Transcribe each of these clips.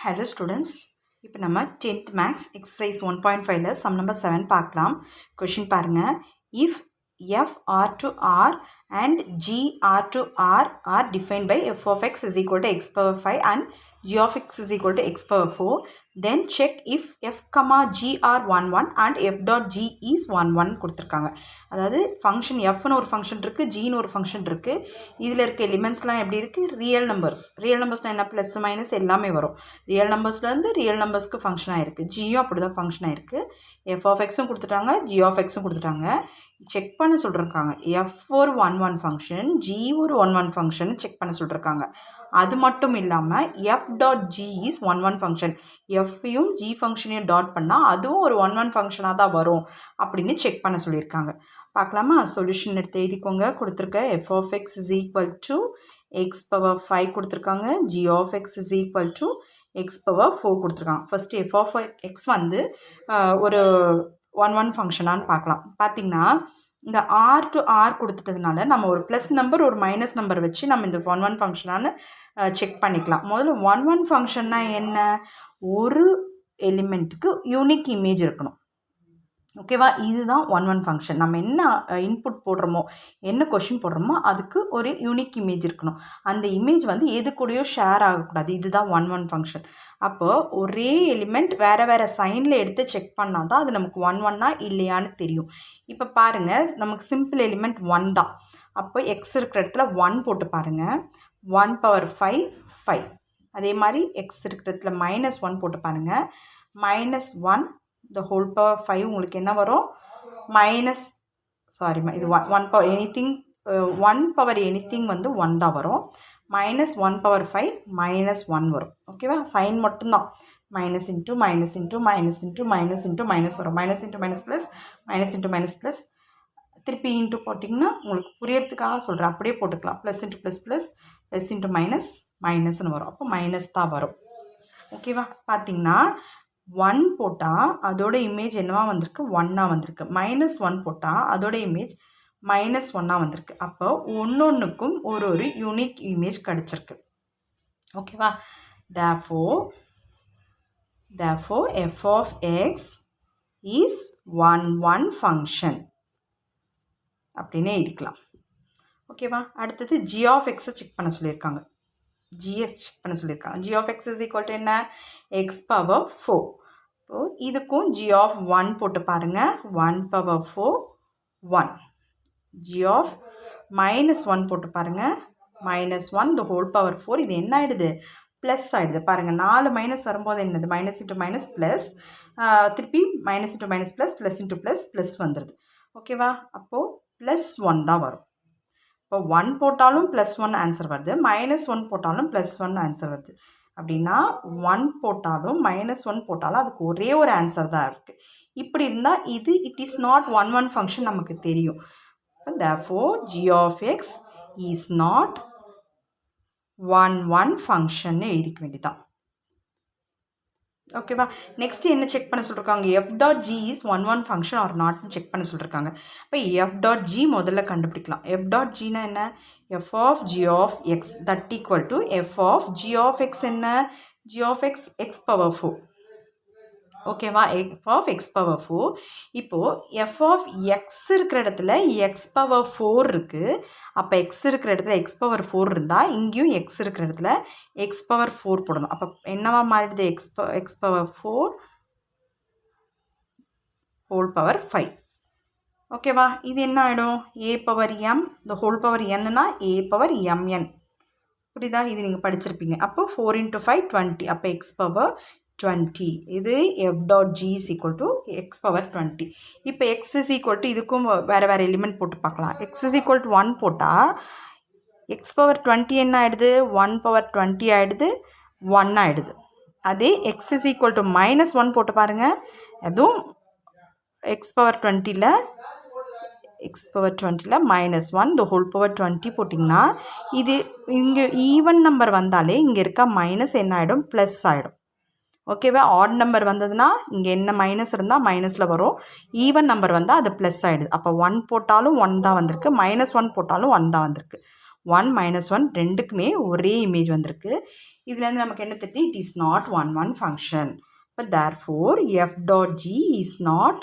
Hello students, இப்போ நம்ம 10th Maths exercise 1.5 sum number 7 பார்க்கலாம். question பாருங்க. If f r to r and g r to r are defined by f of x is equal to x power 5 and g of x is equal to x power 4, then check if f comma g are 1 1 and f dot g is 1 1 கொடுத்திருக்காங்க. அதாவது function எஃப்னு ஒரு function இருக்குது, ஜின்னு ஒரு function இருக்குது. இதில் இருக்க எலிமெண்ட்ஸ்லாம் எப்படி இருக்குது? ரியல் நம்பர்ஸ்னால் என்ன? ப்ளஸ் மைனஸ் எல்லாமே வரும். ரியல் நம்பர்ஸ்லேருந்து ரியல் நம்பர்ஸ்க்கு ஃபங்க்ஷனாக இருக்குது. ஜியும் அப்படி தான் ஃபங்க்ஷனாக இருக்குது. எஃப் ஆஃப் எக்ஸும் கொடுத்துட்டாங்க, ஜி ஆஃப் எக்ஸும் கொடுத்துட்டாங்க. செக் பண்ண சொல்லியிருக்காங்க. எஃப் ஒரு 1 1 ஃபங்க்ஷன், ஜி ஒரு 1 1 ஃபங்க்ஷன் செக் பண்ண சொல்லியிருக்காங்க. அது மட்டும் இல்லாமல் F dot G is 1 1 function. எஃப்ஐயும் ஜி ஃபங்க்ஷனையும் டாட் பண்ணால் அதுவும் ஒரு 1 1 ஃபங்க்ஷனாக தான் வரும் அப்படின்னு செக் பண்ண சொல்லியிருக்காங்க. பார்க்கலாமா? சொல்யூஷன் எடுத்து எழுதிக்கோங்க. கொடுத்துருக்க f of x is equal to x power 5 கொடுத்துருக்காங்க. G of x is equal to x power 4 கொடுத்துருக்காங்க. ஃபஸ்ட்டு எஃப் ஆஃப் எக்ஸ் வந்து ஒரு 1 1 ஃபங்க்ஷனான்னு பார்க்கலாம். பார்த்திங்கன்னா இந்த ஆர் டு ஆர் கொடுத்துட்டதுனால நம்ம ஒரு ப்ளஸ் நம்பர் ஒரு மைனஸ் நம்பர் வச்சு நம்ம இந்த 1 1 ஃபங்க்ஷனான்னு செக் பண்ணிக்கலாம். முதல்ல 1 1 ஃபங்க்ஷன்னா என்ன? ஒரு எலிமெண்ட்டுக்கு யூனிக் இமேஜ் இருக்கணும். ஓகேவா? இதுதான் 1 1 ஃபங்க்ஷன். நம்ம என்ன இன்புட் போடுறோமோ, என்ன கொஷின் போடுறோமோ அதுக்கு ஒரு யூனிக் இமேஜ் இருக்கணும். அந்த இமேஜ் வந்து எது கூடயோ ஷேர் ஆகக்கூடாது. இதுதான் 1 1 ஃபங்க்ஷன். அப்போது ஒரே எலிமெண்ட் வேறு வேறு சைனில் எடுத்து செக் பண்ணால் தான் அது நமக்கு 1 1 இல்லையான்னு தெரியும். இப்போ பாருங்கள், நமக்கு சிம்பிள் எலிமெண்ட் 1 தான். அப்போ எக்ஸ் இருக்கிற இடத்துல 1 போட்டு பாருங்கள். 1 பவர் 5 5. அதே மாதிரி எக்ஸ் இருக்கிற இடத்துல -1 போட்டு பாருங்கள். -1 the whole power 5 உங்களுக்கு என்ன வரும்? இது 1 power anything 1 power anything வந்து 1 தான் வரும். -1 power 5 -1 வரும். ஓகேவா? சைன் மட்டும்தான். Minus into minus into minus into minus into minus வரும். Minus into minus plus, minus into minus plus, திருப்பி இன்ட்டு போட்டிங்கன்னா உங்களுக்கு புரியறதுக்காக சொல்கிறேன். அப்படியே போட்டுக்கலாம். Plus into plus plus, plus into minus மைனஸ்னு வரும். அப்போ மைனஸ் தான் வரும். ஓகேவா? பார்த்திங்கன்னா 1 போட்டால் அதோட இமேஜ் என்னவா வந்திருக்கு? 1 வந்திருக்கு. -1 போட்டால் அதோட இமேஜ் -1 வந்திருக்கு. அப்போ ஒன்னொன்றுக்கும் ஒரு ஒரு யூனிக் இமேஜ் கிடச்சிருக்கு. ஓகேவா? therefore f of x is 1 1 function அப்படின்னு எழுதிக்கலாம். ஓகேவா? அடுத்தது g of x செக் பண்ண சொல்லியிருக்காங்க. ஜிஎஸ் செக் பண்ண சொல்லியிருக்காங்க. g of x is equal to என்ன? x power 4. இப்போ இதுக்கும் g of 1 போட்டு பாருங்கள். 1 power 4 1. g of -1 போட்டு பாருங்கள். -1 the whole power 4. இது என்ன ஆகிடுது? ப்ளஸ் ஆகிடுது. பாருங்கள், 4 மைனஸ் வரும்போது என்னது? மைனஸ் இன்ட்டு மைனஸ் ப்ளஸ், திருப்பி minus into minus plus, plus into plus plus வந்துடுது. ஓகேவா? அப்போது +1 தான் வரும். இப்போ 1 போட்டாலும் +1 ஆன்சர் வருது, -1 போட்டாலும் +1 ஆன்சர் வருது. அப்படின்னா 1 போட்டாலும் -1 போட்டாலும் அதுக்கு ஒரே ஒரு ஆன்சர் தான் இருக்குது. இப்படி இருந்தால் இது இட் இஸ் நாட் 1 1 ஃபங்க்ஷன் நமக்கு தெரியும். therefore g of x is not 1 1 function எழுதிக்க வேண்டியதான். ஓகேவா? நெக்ஸ்ட் என்ன செக் பண்ண சொல்லியிருக்காங்க? F dot G is 1 1 function or நாட்னு செக் பண்ண சொல்லியிருக்காங்க. இப்போ எஃப் டாட் ஜி முதல்ல கண்டுபிடிக்கலாம். எஃப் டாட் ஜினா என்ன? F of G of X that equal to F of G of X என்ன? G of X X power 4. ஓகேவா? F of X power 4. இப்போது எஃப் ஆஃப் எக்ஸ் இருக்கிற இடத்துல எக்ஸ் பவர் 4 இருக்குது. அப்போ எக்ஸ் இருக்கிற இடத்துல எக்ஸ் பவர் 4 இருந்தால் இங்கேயும் எக்ஸ் இருக்கிற இடத்துல எக்ஸ் பவர் 4 போடணும். அப்போ என்னவா மாறிடுது? X power 4 whole power 5. ஓகேவா? இது என்ன ஆகிடும்? A power M the whole power என்னன்னா ஏ பவர் எம்என். புரியுதா? இது நீங்கள் படிச்சிருப்பீங்க. அப்போ 4 × 5 20. அப்போ எக்ஸ் பவர் 20. இது F dot G is equal to x power 20. இப்போ எக்ஸ் இஸ் ஈக்குவல் டு இதுக்கும் வேறு வேறு எலிமெண்ட் போட்டு பார்க்கலாம். எக்ஸ் இஸ் ஈக்குவல் டு 1 போட்டால் எக்ஸ் பவர் 20 என்ன ஆகிடுது? 1 பவர் 20 ஆகிடுது, 1 ஆகிடுது. அதே எக்ஸ் இஸ் ஈக்குவல் டு -1 போட்டு பாருங்கள். அதுவும் X power 20ல் -1 the whole power 20 போட்டிங்கன்னா இது இங்கே ஈவன் நம்பர் வந்தாலே இங்கே இருக்க மைனஸ் என்ன ஆகிடும்? ப்ளஸ் ஆகிடும். ஓகேவா? ஆட் நம்பர் வந்ததுன்னா இங்கே என்ன மைனஸ் இருந்தால் மைனஸில் வரும். ஈவன் நம்பர் வந்தால் அது ப்ளஸ் ஆகிடுது. அப்போ 1 போட்டாலும் 1 தான் வந்திருக்கு, -1 போட்டாலும் 1 தான் வந்திருக்கு. 1 -1 ரெண்டுக்குமே ஒரே இமேஜ் வந்திருக்கு. இதுலேருந்து நமக்கு என்ன தெரியுது? It is not one function. இப்போ therefore f dot g is not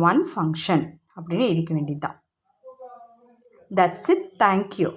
one function அப்படின்னு எழுதிக்க வேண்டியது தான். That's it. Thank you.